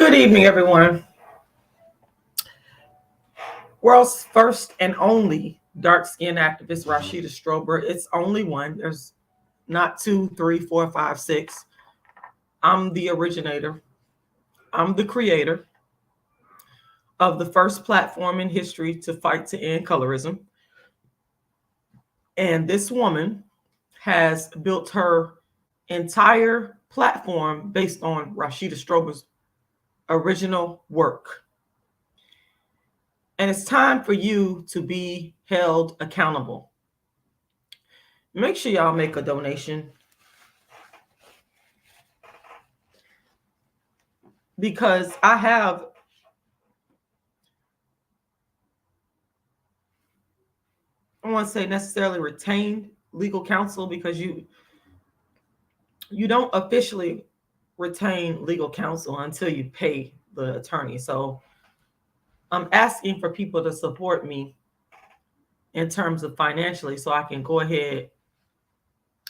Good evening, everyone. World's first and only dark-skinned activist, Rashida Strober. It's only one. There's not two, three, four, five, six. I'm the originator. I'm the creator of the first platform in history to fight to end colorism. And this woman has built her entire platform based on Rashida Strober's original work. And it's time for you to be held accountable. Make sure y'all make a donation, because I want to say necessarily retained legal counsel, because you don't officially retain legal counsel until you pay the attorney. So I'm asking for people to support me in terms of financially, so I can go ahead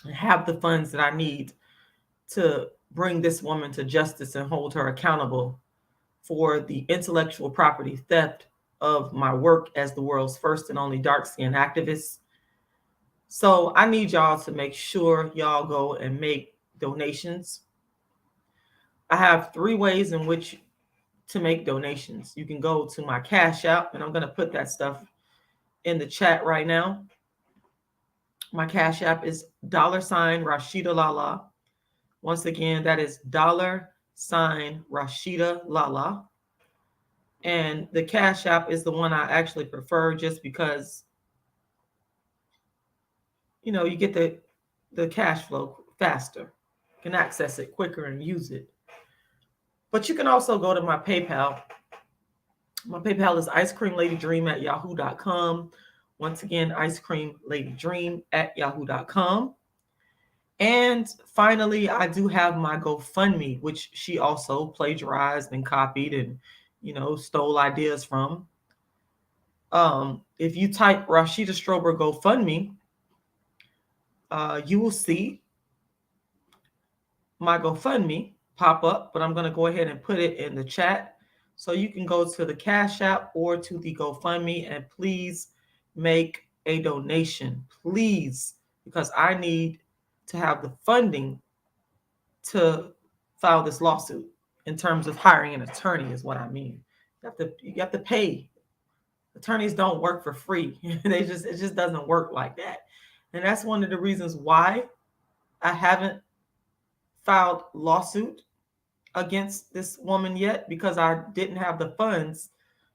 and have the funds that I need to bring this woman to justice and hold her accountable for the intellectual property theft of my work as the world's first and only dark-skinned activist. So I need y'all to make sure y'all go and make donations. I have 3 ways in which to make donations. You can go to my Cash App, and I'm going to put that stuff in the chat right now. My Cash App is $rashidalala. Once again, that is $rashidalala. And the Cash App is the one I actually prefer, just because, you get the cash flow faster, can access it quicker and use it. But you can also go to my PayPal. My PayPal is icecreamladydream@yahoo.com. Once again, icecreamladydream@yahoo.com. And finally, I do have my GoFundMe, which she also plagiarized and copied and, stole ideas from. If you type Rashida Strober GoFundMe, you will see my GoFundMe pop up, but I'm going to go ahead and put it in the chat. So you can go to the Cash App or to the GoFundMe, and please make a donation, please, because I need to have the funding to file this lawsuit. In terms of hiring an attorney is what I mean. You have to pay. Attorneys don't work for free. It just doesn't work like that. And that's one of the reasons why I haven't filed lawsuit against this woman yet, because I didn't have the funds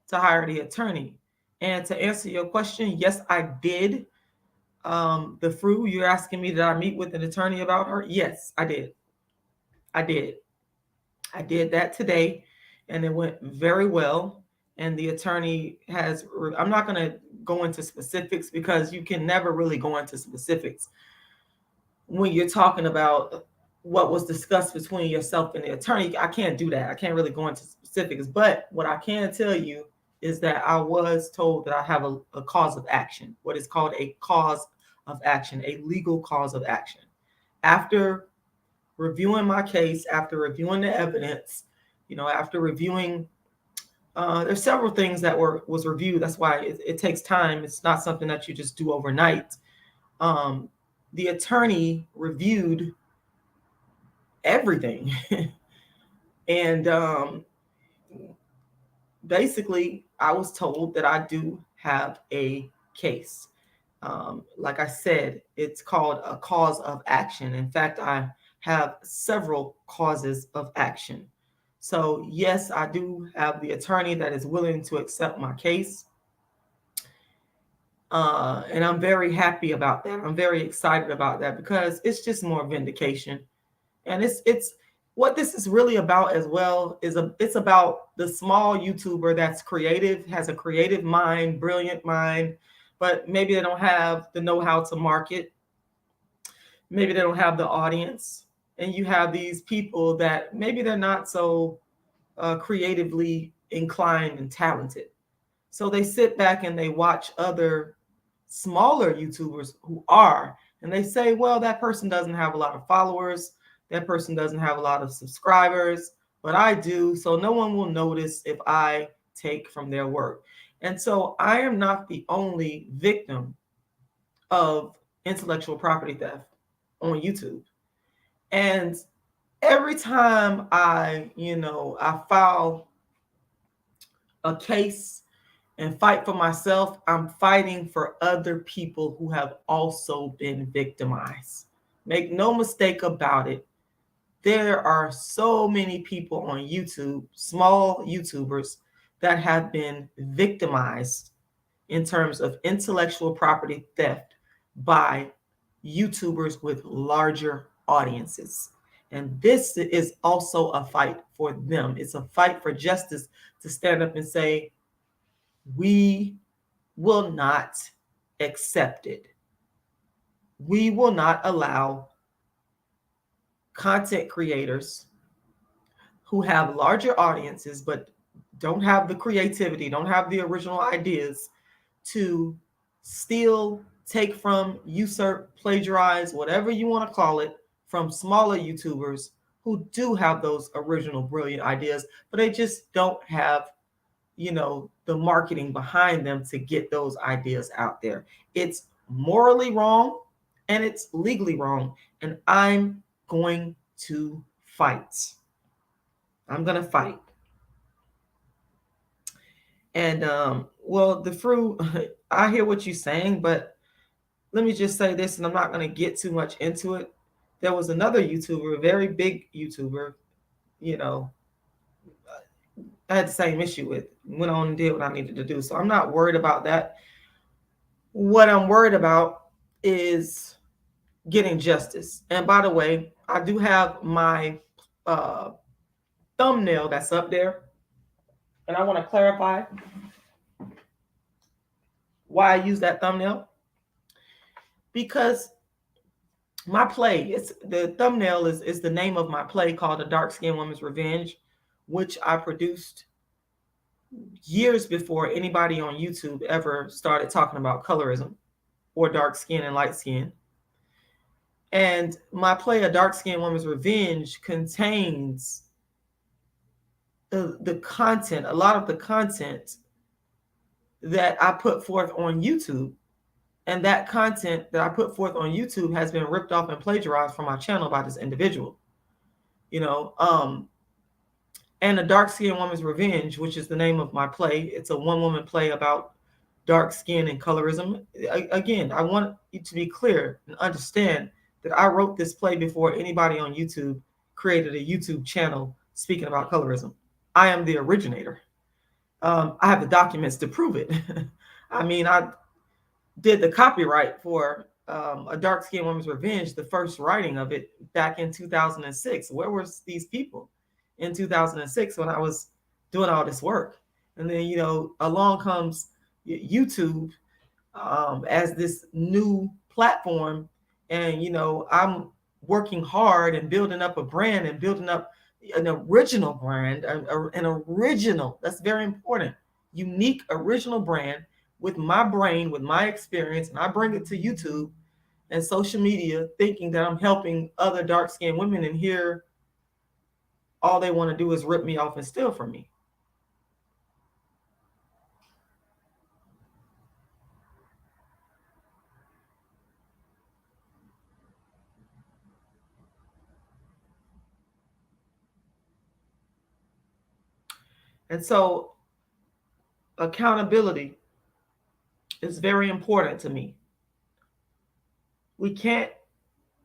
to hire the attorney. And to answer your question, yes, I did. The Fru, you're asking me, did I meet with an attorney about her? Yes, I did. I did that today, and it went very well. And the attorney I'm not going to go into specifics, because you can never really go into specifics when you're talking about what was discussed between yourself and the attorney. I can't do that. I can't really go into specifics. But what I can tell you is that I was told that I have a cause of action, what is called a cause of action, a legal cause of action. After reviewing my case, after reviewing the evidence, after reviewing, there's several things that was reviewed. That's why it takes time. It's not something that you just do overnight. The attorney reviewed everything. And basically, I was told that I do have a case. Like I said, it's called a cause of action. In fact, I have several causes of action. So yes, I do have the attorney that is willing to accept my case. And I'm very happy about that. I'm very excited about that, because it's just more vindication. And it's what this is really about as well it's about the small YouTuber that's creative, has a creative mind, brilliant mind, but maybe they don't have the know-how to market. Maybe they don't have the audience. And you have these people that maybe they're not so creatively inclined and talented. So they sit back and they watch other smaller YouTubers who are, and they say, well, that person doesn't have a lot of followers. That person doesn't have a lot of subscribers. but I do, so no one will notice if I take from their work. And so I am not the only victim of intellectual property theft on YouTube. And every time I file a case and fight for myself, I'm fighting for other people who have also been victimized. Make no mistake about it. There are so many people on YouTube, small YouTubers, that have been victimized in terms of intellectual property theft by YouTubers with larger audiences. And this is also a fight for them. It's a fight for justice to stand up and say, we will not accept it. We will not allow content creators who have larger audiences but don't have the creativity, don't have the original ideas to steal, take from, usurp, plagiarize, whatever you want to call it, from smaller YouTubers who do have those original brilliant ideas, but they just don't have, the marketing behind them to get those ideas out there. It's morally wrong and it's legally wrong. And I'm going to fight. I'm going to fight. And well, the fruit, I hear what you're saying, but let me just say this, and I'm not going to get too much into it. There was another YouTuber, a very big YouTuber, I had the same issue with, went on and did what I needed to do. So I'm not worried about that. What I'm worried about is getting justice. And by the way, I do have my thumbnail that's up there. And I want to clarify why I use that thumbnail. Because my play, the thumbnail is the name of my play called A Dark Skinned Woman's Revenge, which I produced years before anybody on YouTube ever started talking about colorism or dark skin and light skin. And my play, A Dark Skinned Woman's Revenge, contains the content, a lot of the content that I put forth on YouTube. And that content that I put forth on YouTube has been ripped off and plagiarized from my channel by this individual. And A Dark Skinned Woman's Revenge, which is the name of my play. It's a one-woman play about dark skin and colorism. Again, I want you to be clear and understand that I wrote this play before anybody on YouTube created a YouTube channel speaking about colorism. I am the originator. I have the documents to prove it. I mean, I did the copyright for A Dark Skinned Woman's Revenge, the first writing of it, back in 2006. Where were these people in 2006 when I was doing all this work? And then, along comes YouTube as this new platform. And, I'm working hard and building up a brand and building up an original brand, an original, that's very important, unique original brand with my brain, with my experience. And I bring it to YouTube and social media thinking that I'm helping other dark-skinned women, and here all they want to do is rip me off and steal from me. And so accountability is very important to me. We can't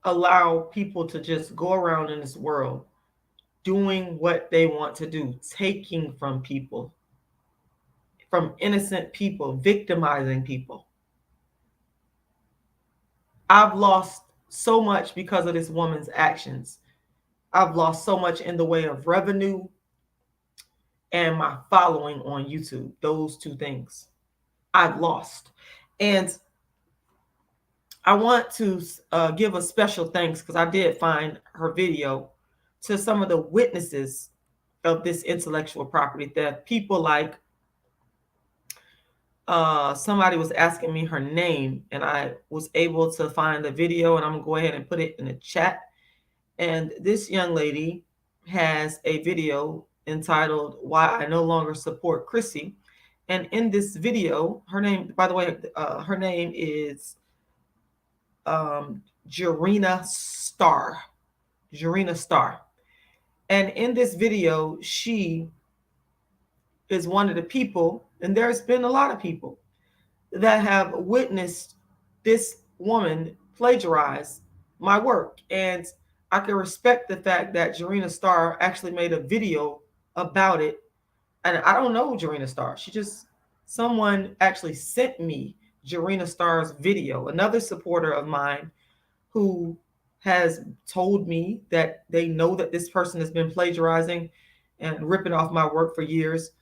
allow people to just go around in this world doing what they want to do, taking from people, from innocent people, victimizing people. I've lost so much because of this woman's actions. I've lost so much in the way of revenue and my following on YouTube. Those two things I've lost. And I want to give a special thanks, because I did find her video, to some of the witnesses of this intellectual property theft. People like, somebody was asking me her name, and I was able to find the video, and I'm going to go ahead and put it in the chat. And this young lady, has a video entitled "Why I No Longer Support Chrissie," and in this video, her name, by the way, her name is Jarena Starr. Jarena Starr. And in this video, she is one of the people, and there's been a lot of people that have witnessed this woman plagiarize my work. And I can respect the fact that Jarena Starr actually made a video about it. And I don't know Jarena Starr. Someone actually sent me Jarena Starr's video, another supporter of mine who has told me that they know that this person has been plagiarizing and ripping off my work for years.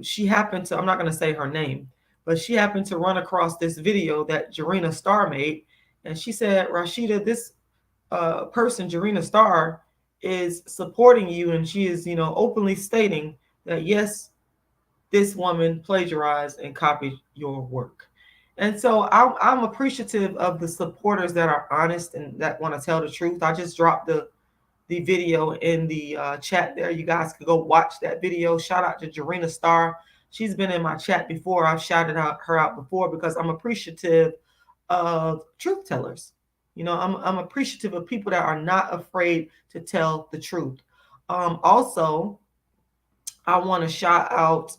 She happened to, I'm not going to say her name, but she happened to run across this video that Jarena Starr made. And she said, Rashida, this person, Jarena Starr, is supporting you. And she is, openly stating that, yes, this woman plagiarized and copied your work. And so I'm appreciative of the supporters that are honest and that want to tell the truth. I just dropped the video in the chat there. You guys can go watch that video. Shout out to Jarena Starr. She's been in my chat before. I've shouted her out before because I'm appreciative of truth tellers. I'm appreciative of people that are not afraid to tell the truth. Also, I want to shout out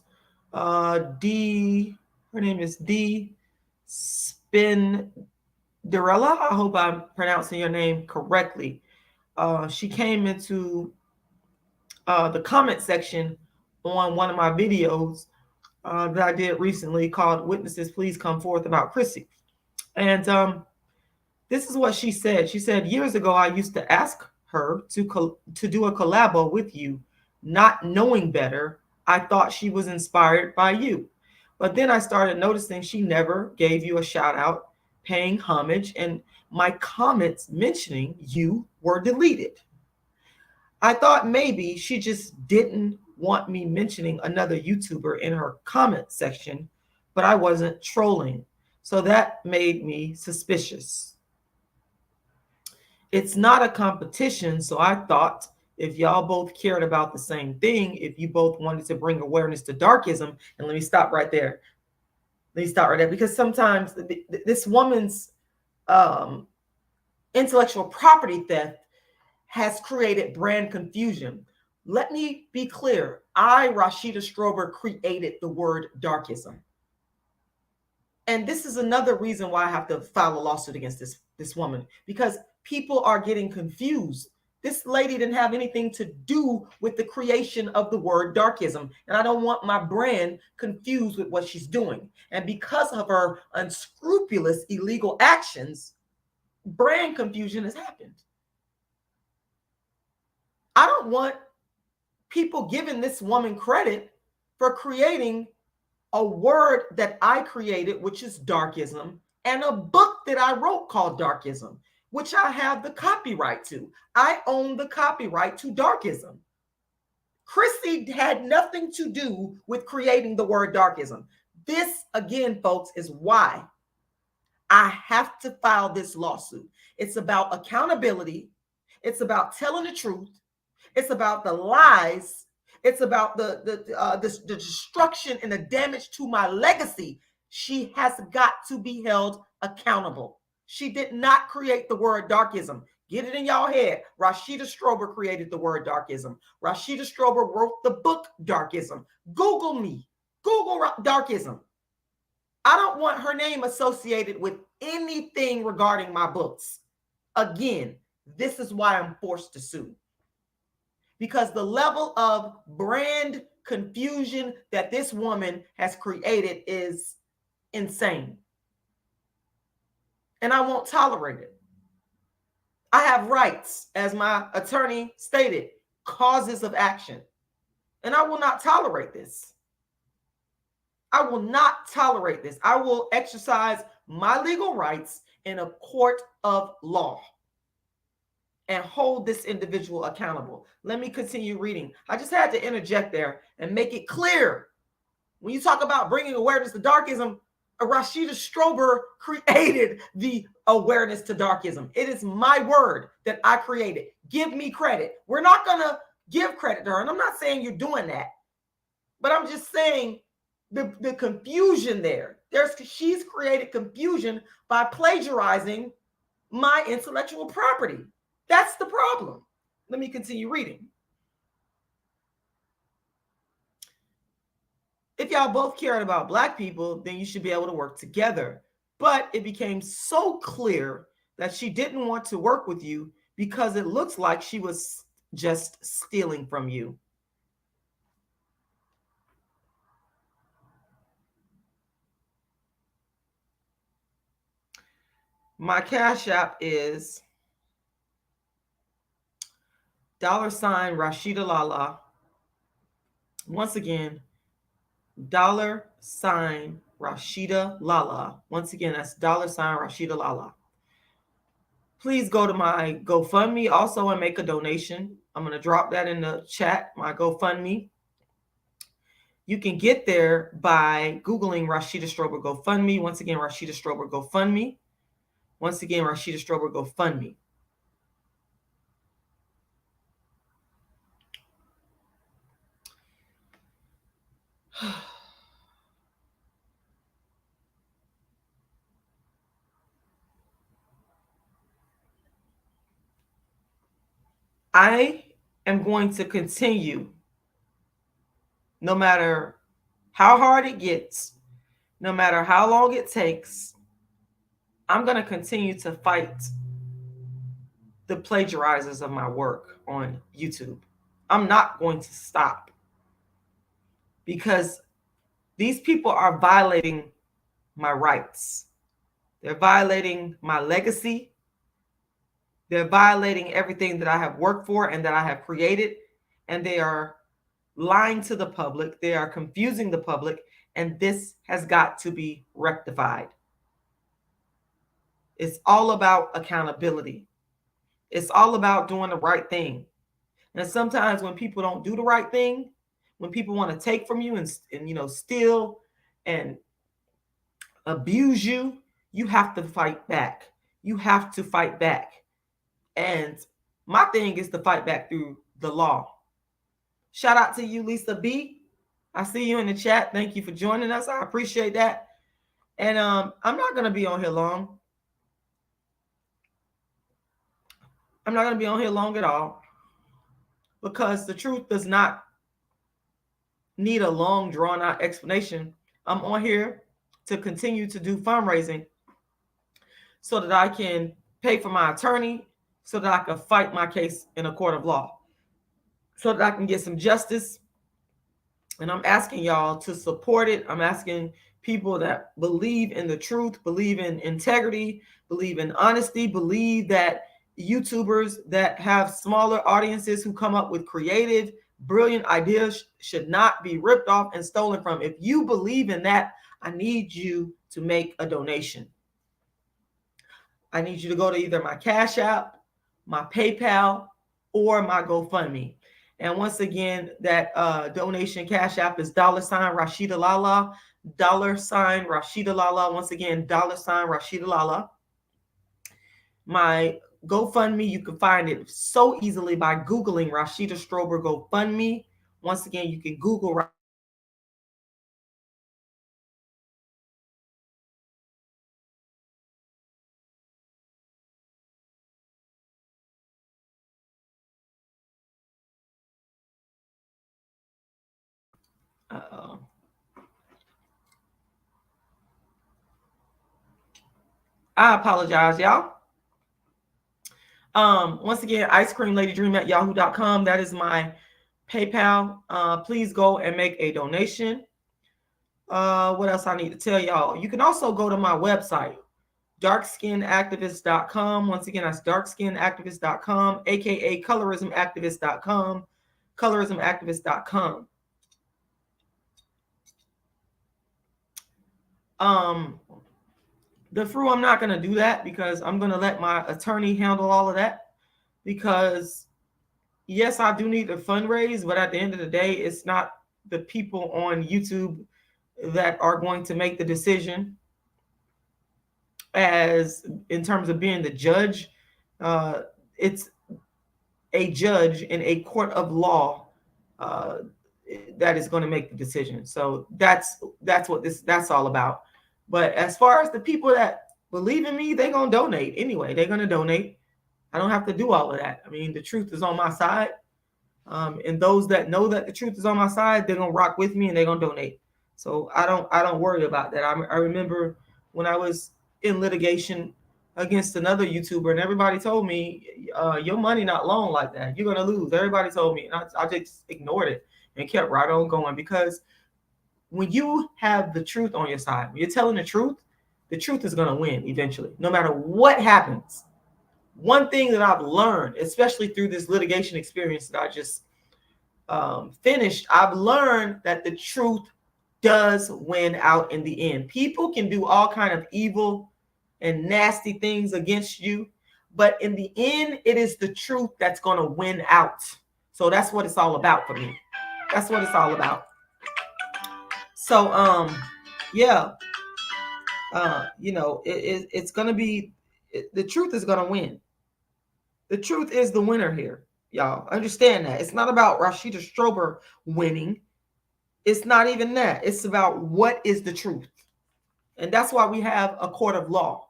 her name is D Spinderella. I hope I'm pronouncing your name correctly. She came into the comment section on one of my videos that I did recently called "Witnesses Please Come Forth" about Chrissie. And this is what she said. She said, years ago, I used to ask her to do a collabo with you, not knowing better. I thought she was inspired by you. But then I started noticing she never gave you a shout out, paying homage, and my comments mentioning you were deleted. I thought maybe she just didn't want me mentioning another YouTuber in her comment section, but I wasn't trolling. So that made me suspicious. It's not a competition, so I thought if y'all both cared about the same thing, if you both wanted to bring awareness to darkism, and let me stop right there. Because sometimes this woman's intellectual property theft has created brand confusion. Let me be clear. I, Rashida Strober, created the word darkism. And this is another reason why I have to file a lawsuit against this woman, because people are getting confused. This lady didn't have anything to do with the creation of the word darkism. And I don't want my brand confused with what she's doing. And because of her unscrupulous illegal actions, brand confusion has happened. I don't want people giving this woman credit for creating a word that I created, which is darkism, and a book that I wrote called Darkism, which I have the copyright to. I own the copyright to darkism. Chrissie had nothing to do with creating the word darkism. This, again, folks, is why I have to file this lawsuit. It's about accountability. It's about telling the truth. It's about the lies. It's about the destruction and the damage to my legacy. She has got to be held accountable. She did not create the word darkism. Get it in y'all head. Rashida Strober created the word darkism. Rashida Strober wrote the book Darkism. Google me. Google darkism. I don't want her name associated with anything regarding my books. Again, this is why I'm forced to sue. Because the level of brand confusion that this woman has created is insane. And I won't tolerate it. I have rights, as my attorney stated, causes of action. And I will not tolerate this. I will not tolerate this. I will exercise my legal rights in a court of law and hold this individual accountable. Let me continue reading. I just had to interject there and make it clear. When you talk about bringing awareness to darkism, Rashida Strober created the awareness to darkism. It is my word that I created. Give me credit. We're not going to give credit to her. And I'm not saying you're doing that, but I'm just saying the confusion there. She's created confusion by plagiarizing my intellectual property. That's the problem. Let me continue reading. If y'all both cared about Black people, then you should be able to work together. But it became so clear that she didn't want to work with you because it looks like she was just stealing from you. My Cash App is $Rashidalala. Once again, $Rashidalala. Once again, that's $Rashidalala. Please go to my GoFundMe also and make a donation. I'm going to drop that in the chat, my GoFundMe. You can get there by Googling Rashida Strober GoFundMe. Once again, Rashida Strober GoFundMe. Once again, Rashida Strober GoFundMe. I am going to continue, no matter how hard it gets, no matter how long it takes. I'm going to continue to fight the plagiarizers of my work on YouTube. I'm not going to stop, because these people are violating my rights. They're violating my legacy. They're violating everything that I have worked for and that I have created. And they are lying to the public. They are confusing the public. And this has got to be rectified. It's all about accountability. It's all about doing the right thing. And sometimes when people don't do the right thing, when people want to take from you and steal and abuse you, you have to fight back. You have to fight back. And my thing is to fight back through the law. Shout out to you, Lisa B. I see you in the chat. Thank you for joining us. I appreciate that. And I'm not going to be on here long. I'm not going to be on here long at all, because the truth does not need a long, drawn-out explanation. I'm on here to continue to do fundraising so that I can pay for my attorney, so that I can fight my case in a court of law, so that I can get some justice. And I'm asking y'all to support it. I'm asking people that believe in the truth, believe in integrity, believe in honesty, believe that YouTubers that have smaller audiences who come up with creative, brilliant ideas should not be ripped off and stolen from. If you believe in that, I need you to make a donation. I need you to go to either my Cash App, my PayPal, or my GoFundMe. And once again, that donation Cash App is $Rashidalala, $Rashidalala. Once again, $Rashidalala. My GoFundMe, you can find it so easily by Googling Rashida Strober GoFundMe. Once again, you can Google I apologize, y'all. Once again, icecreamladydream@yahoo.com. That is my PayPal. Please go and make a donation. What else I need to tell y'all? You can also go to my website, darkskinactivist.com. Once again, that's darkskinactivist.com, aka colorismactivist.com, colorismactivist.com. The Fru, I'm not going to do that, because I'm going to let my attorney handle all of that, because yes, I do need to fundraise, but at the end of the day, it's not the people on YouTube that are going to make the decision as in terms of being the judge. It's a judge in a court of law that is going to make the decision. So that's what that's all about. But as far as the people that believe in me, they're going to donate anyway. They're going to donate. I don't have to do all of that. I mean, the truth is on my side. And those that know that the truth is on my side, they're going to rock with me and they're going to donate. So I don't worry about that. I remember when I was in litigation against another YouTuber, and everybody told me, your money not long like that. You're going to lose. Everybody told me. And I just ignored it and kept right on going, because when you have the truth on your side, when you're telling the truth is going to win eventually, no matter what happens. One thing that I've learned, especially through this litigation experience that I just finished, I've learned that the truth does win out in the end. People can do all kind of evil and nasty things against you, but in the end, it is the truth that's going to win out. So that's what it's all about for me. That's what it's all about. So yeah, you know, it's going to be, the truth is going to win. The truth is the winner here, y'all. Understand that. It's not about Rashida Strober winning. It's not even that. It's about what is the truth. And that's why we have a court of law.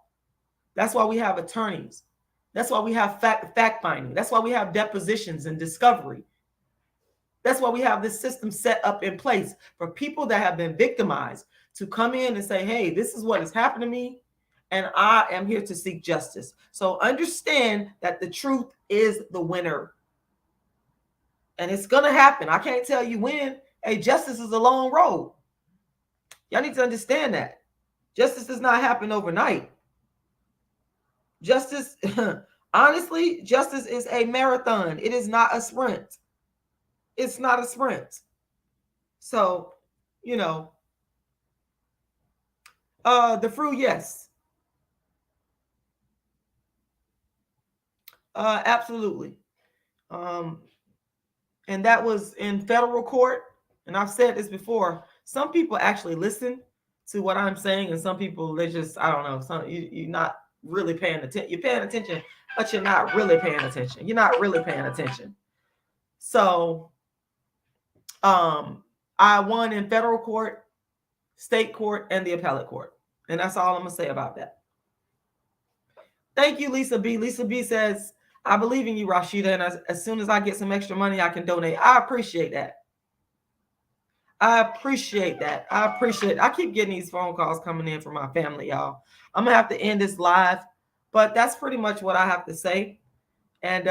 That's why we have attorneys. That's why we have fact finding. That's why we have depositions and discovery. That's why we have this system set up in place for people that have been victimized to come in and say, hey, this is what has happened to me, and I am here to seek justice. So understand that the truth is the winner. And it's going to happen. I can't tell you when. Hey, justice is a long road. Y'all need to understand that. Justice does not happen overnight. Justice, honestly, justice is a marathon. It is not a sprint. It's not a sprint. So, you know, the fruit, yes. Absolutely. And that was in federal court. And I've said this before. Some people actually listen to what I'm saying, and some people, they just, I don't know, you're not really paying attention. You're paying attention, but you're not really paying attention. You're not really paying attention. So I won in federal court, state court, and the appellate court. And that's all I'm going to say about that. Thank you, Lisa B. Lisa B says, I believe in you, Rashida, and as soon as I get some extra money, I can donate. I appreciate that. I appreciate that. I appreciate it. I keep getting these phone calls coming in from my family, y'all. I'm going to have to end this live, but that's pretty much what I have to say. And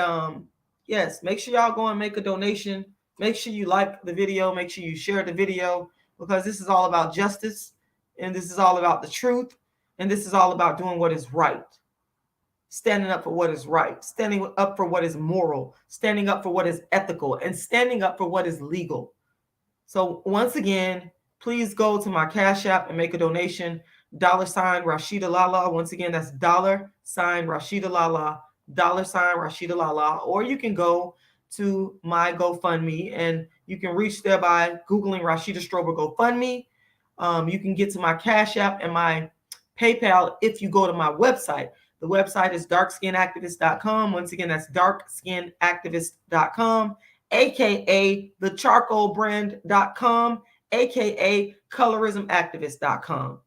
yes, make sure y'all go and make a donation. Make sure you like the video. Make sure you share the video, because this is all about justice, and this is all about the truth, and this is all about doing what is right. Standing up for what is right, standing up for what is moral, standing up for what is ethical, and standing up for what is legal. So once again, please go to my Cash App and make a donation. $ rashidalala. Once again, that's $ rashidalala, $ rashidalala. Or you can go to my GoFundMe, and you can reach there by Googling Rashida Strober GoFundMe. You can get to my Cash App and my PayPal if you go to my website. The website is darkskinactivist.com. Once again, that's darkskinactivist.com, aka thecharcoalbrand.com, aka colorismactivist.com.